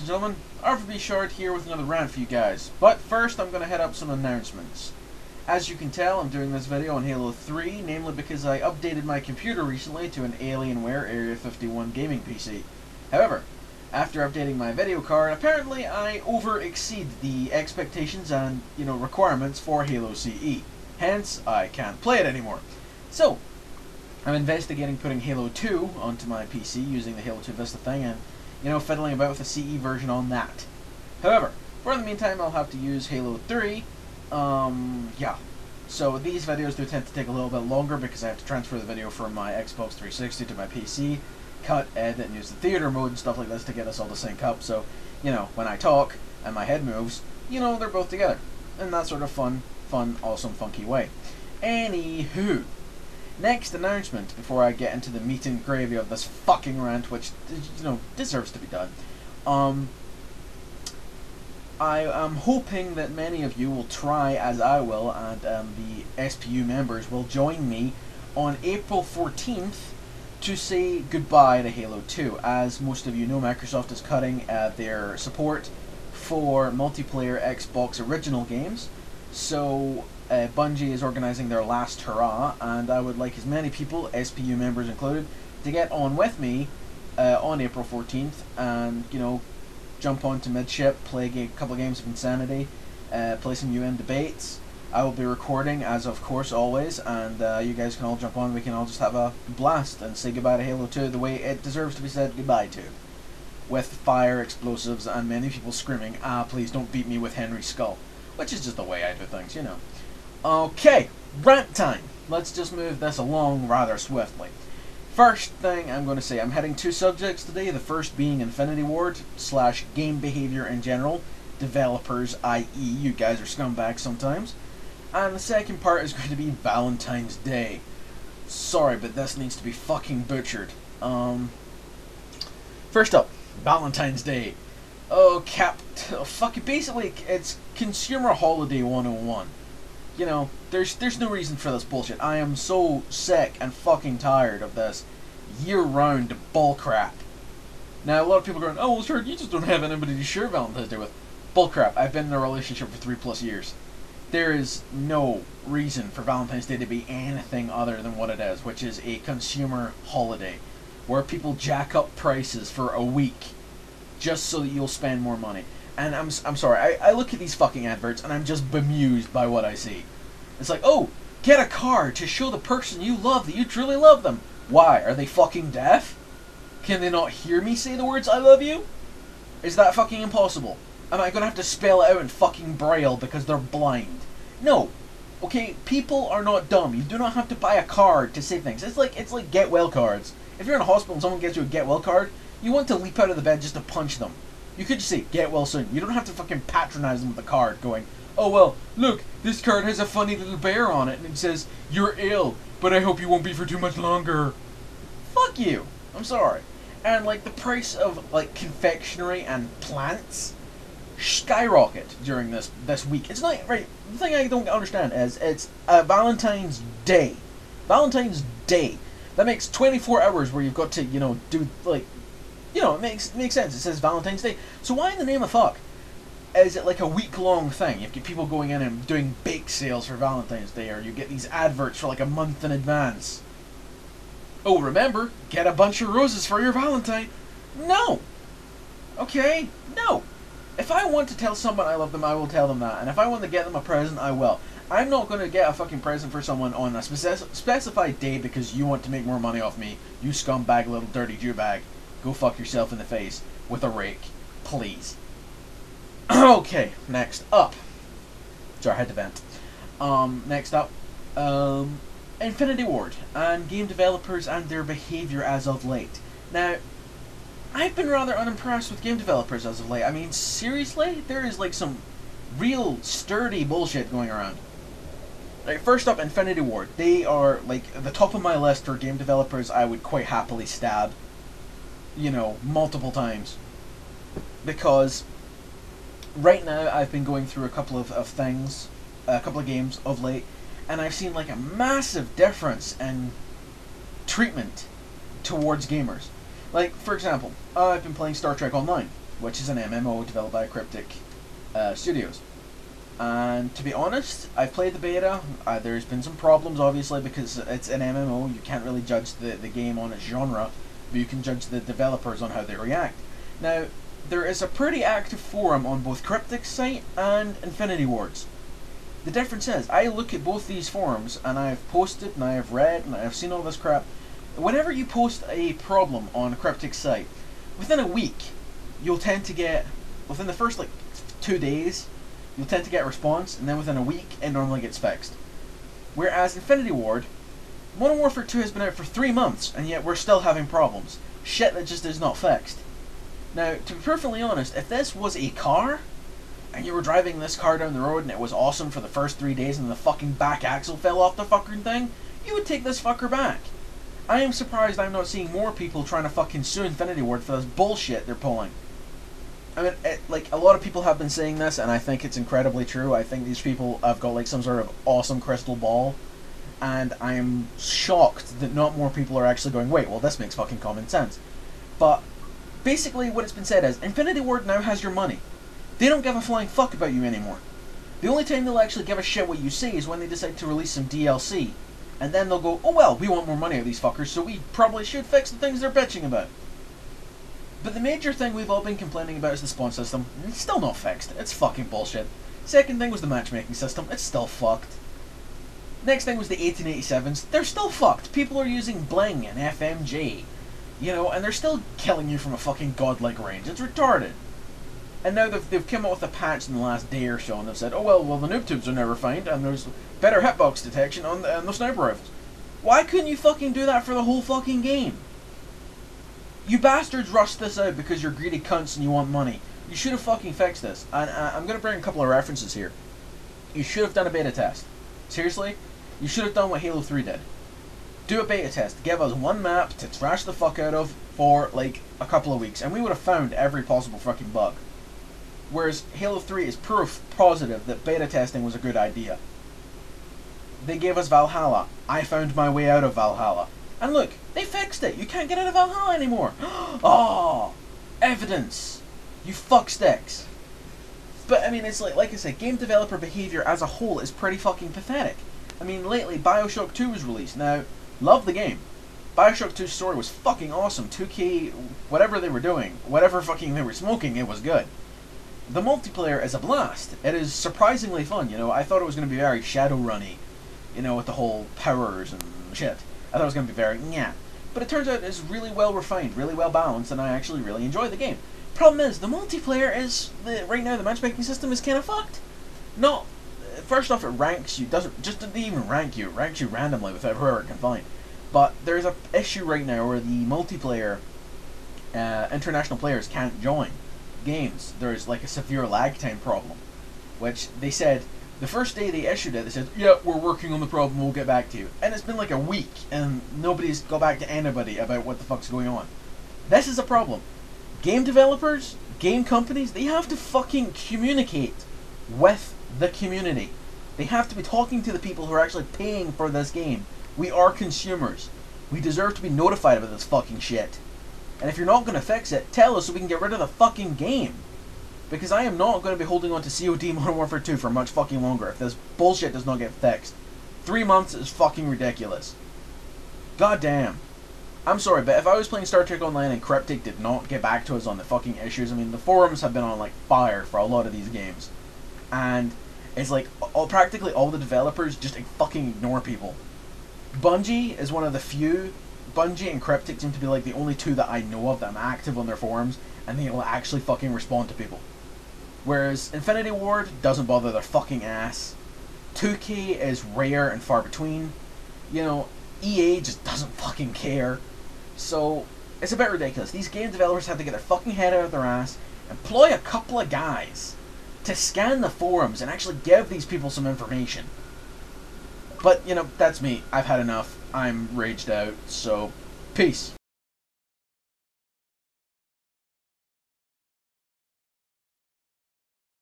gentlemen, RVB Shard here with another rant for you guys. But first, I'm going to head up some announcements. As you can tell, I'm doing this video on Halo 3, namely because I updated my computer recently to an Alienware Area 51 gaming PC. However, after updating my video card, apparently I over-exceed the expectations and, requirements for Halo CE. Hence, I can't play it anymore. So, I'm investigating putting Halo 2 onto my PC using the Halo 2 Vista thing and, fiddling about with the CE version on that. However, for the meantime, I'll have to use Halo 3. Yeah. So these videos do tend to take a little bit longer because I have to transfer the video from my Xbox 360 to my PC, cut, edit, and use the theater mode and stuff like this to get us all to sync up. So, when I talk and my head moves, they're both together. In that sort of fun, awesome, funky way. Anywho. Next announcement, before I get into the meat and gravy of this fucking rant, which, deserves to be done. I am hoping that many of you will try, as I will, and the SPU members will join me on April 14th to say goodbye to Halo 2. As most of you know, Microsoft is cutting their support for multiplayer Xbox original games. So Bungie is organising their last hurrah, and I would like as many people, SPU members included, to get on with me on April 14th and, jump onto midship, play a couple of games of Insanity, play some UN debates. I will be recording, as of course always, and you guys can all jump on. We can all just have a blast and say goodbye to Halo 2 the way it deserves to be said goodbye to. With fire, explosives, and many people screaming, "Ah, please don't beat me with Henry's skull." Which is just the way I do things, Okay, rant time. Let's just move this along rather swiftly. First thing I'm going to say, I'm hitting two subjects today. The first being Infinity Ward / game behavior in general. Developers, i.e. you guys are scumbags sometimes. And the second part is going to be Valentine's Day. Sorry, but this needs to be fucking butchered. First up, Valentine's Day. Oh, basically, it's Consumer Holiday 101. There's no reason for this bullshit. I am so sick and fucking tired of this year-round bullcrap. Now, a lot of people are going, "Oh, well, sure, you just don't have anybody to share Valentine's Day with." Bullcrap. I've been in a relationship for 3+ years. There is no reason for Valentine's Day to be anything other than what it is, which is a consumer holiday, where people jack up prices for a week just so that you'll spend more money. And I'm sorry, I look at these fucking adverts and I'm just bemused by what I see. It's like, oh, get a card to show the person you love that you truly love them. Why? Are they fucking deaf? Can they not hear me say the words "I love you"? Is that fucking impossible? Am I gonna have to spell it out in fucking braille because they're blind? No. Okay, people are not dumb. You do not have to buy a card to say things. It's like get well cards. If you're in a hospital and someone gives you a get well card, you want to leap out of the bed just to punch them. You could just say, "Get well soon." You don't have to fucking patronize them with a card going, "Oh well, look, this card has a funny little bear on it and it says, 'You're ill, but I hope you won't be for too much longer.'" Fuck you. I'm sorry. And the price of confectionery and plants skyrocket during this week. It's not right. The thing I don't understand is it's Valentine's Day. Valentine's Day. That makes 24 hours where you've got to, do it makes sense. It says Valentine's Day. So why in the name of fuck is it like a week-long thing? You get people going in and doing bake sales for Valentine's Day, or you get these adverts for a month in advance. Oh, remember, get a bunch of roses for your Valentine. No. Okay? No. If I want to tell someone I love them, I will tell them that. And if I want to get them a present, I will. I'm not going to get a fucking present for someone on a specified day because you want to make more money off me, you scumbag little dirty Jew bag. Go fuck yourself in the face with a rake, please. Okay, next up. Sorry, I had to vent. Next up, Infinity Ward and game developers and their behavior as of late. Now, I've been rather unimpressed with game developers as of late. I mean, seriously? There is some real sturdy bullshit going around. First up, Infinity Ward. They are at the top of my list for game developers I would quite happily stab. Multiple times. Because right now I've been going through a couple of things, a couple of games of late, and I've seen a massive difference in treatment towards gamers. For example, I've been playing Star Trek Online. which is an MMO developed by Cryptic Studios. And to be honest, I've played the beta. There's been some problems, obviously, because it's an MMO. You can't really judge the game on its genre, but you can judge the developers on how they react. Now, there is a pretty active forum on both Cryptic's site and Infinity Ward's. The difference is, I look at both these forums, and I've posted, and I have read, and I've seen all this crap. Whenever you post a problem on Cryptic's site, within a week, you'll tend to get, within the first, 2 days, you'll tend to get a response, and then within a week, it normally gets fixed. Whereas Infinity Ward, Modern Warfare 2 has been out for 3 months, and yet we're still having problems. Shit that just is not fixed. Now, to be perfectly honest, if this was a car, and you were driving this car down the road and it was awesome for the first 3 days and the fucking back axle fell off the fucking thing, you would take this fucker back. I am surprised I'm not seeing more people trying to fucking sue Infinity Ward for this bullshit they're pulling. I mean, a lot of people have been saying this, and I think it's incredibly true. I think these people have got, some sort of awesome crystal ball, and I am shocked that not more people are actually going, wait, well, this makes fucking common sense. But basically what it's been said is, Infinity Ward now has your money. They don't give a flying fuck about you anymore. The only time they'll actually give a shit what you say is when they decide to release some DLC. And then they'll go, oh well, we want more money out of these fuckers, so we probably should fix the things they're bitching about. But the major thing we've all been complaining about is the spawn system. It's still not fixed. It's fucking bullshit. Second thing was the matchmaking system. It's still fucked. Next thing was the 1887s. They're still fucked. People are using Bling and FMJ. And they're still killing you from a fucking godlike range. It's retarded. And now they've come up with a patch in the last day or so, and they've said, oh well, the noob tubes are now refined, and there's better hitbox detection on the sniper rifles. Why couldn't you fucking do that for the whole fucking game? You bastards rushed this out because you're greedy cunts and you want money. You should have fucking fixed this. And I'm going to bring a couple of references here. You should have done a beta test. Seriously? You should have done what Halo 3 did. Do a beta test. Give us one map to trash the fuck out of for, a couple of weeks, and we would have found every possible fucking bug. Whereas Halo 3 is proof positive that beta testing was a good idea. They gave us Valhalla. I found my way out of Valhalla. And look, they fixed it. You can't get out of Valhalla anymore. Oh, evidence. You fucksticks. But, I mean, it's like I said, game developer behavior as a whole is pretty fucking pathetic. I mean, lately, Bioshock 2 was released. Now, love the game. Bioshock 2's story was fucking awesome. 2K, whatever they were doing, whatever fucking they were smoking, it was good. The multiplayer is a blast. It is surprisingly fun, I thought it was going to be very Shadowrunny, with the whole powers and shit. I thought it was going to be very, yeah. But it turns out it's really well refined, really well balanced, and I actually really enjoy the game. Problem is, the multiplayer is, right now the matchmaking system is kind of fucked. First off, it ranks you, doesn't even rank you, it ranks you randomly with whoever it can find. But there's an issue right now where the multiplayer, international players can't join games. There's a severe lag time problem, which they said the first day they issued it, they said, yeah, we're working on the problem, we'll get back to you. And it's been a week, and nobody's got back to anybody about what the fuck's going on. This is a problem. Game developers, game companies, they have to fucking communicate with the community. They have to be talking to the people who are actually paying for this game. We are consumers. We deserve to be notified about this fucking shit. And if you're not going to fix it, tell us so we can get rid of the fucking game. Because I am not going to be holding on to COD Modern Warfare 2 for much fucking longer if this bullshit does not get fixed. 3 months is fucking ridiculous. God damn. I'm sorry, but if I was playing Star Trek Online and Cryptic did not get back to us on the fucking issues, I mean, the forums have been on fire for a lot of these games. And it's practically all the developers just fucking ignore people. Bungie is one of the few. Bungie and Cryptic seem to be the only two that I know of that I'm active on their forums, and they will actually fucking respond to people. Whereas Infinity Ward doesn't bother their fucking ass. 2K is rare and far between. EA just doesn't fucking care. So, it's a bit ridiculous. These game developers have to get their fucking head out of their ass, employ a couple of guys to scan the forums and actually give these people some information. But, that's me. I've had enough. I'm raged out, so peace.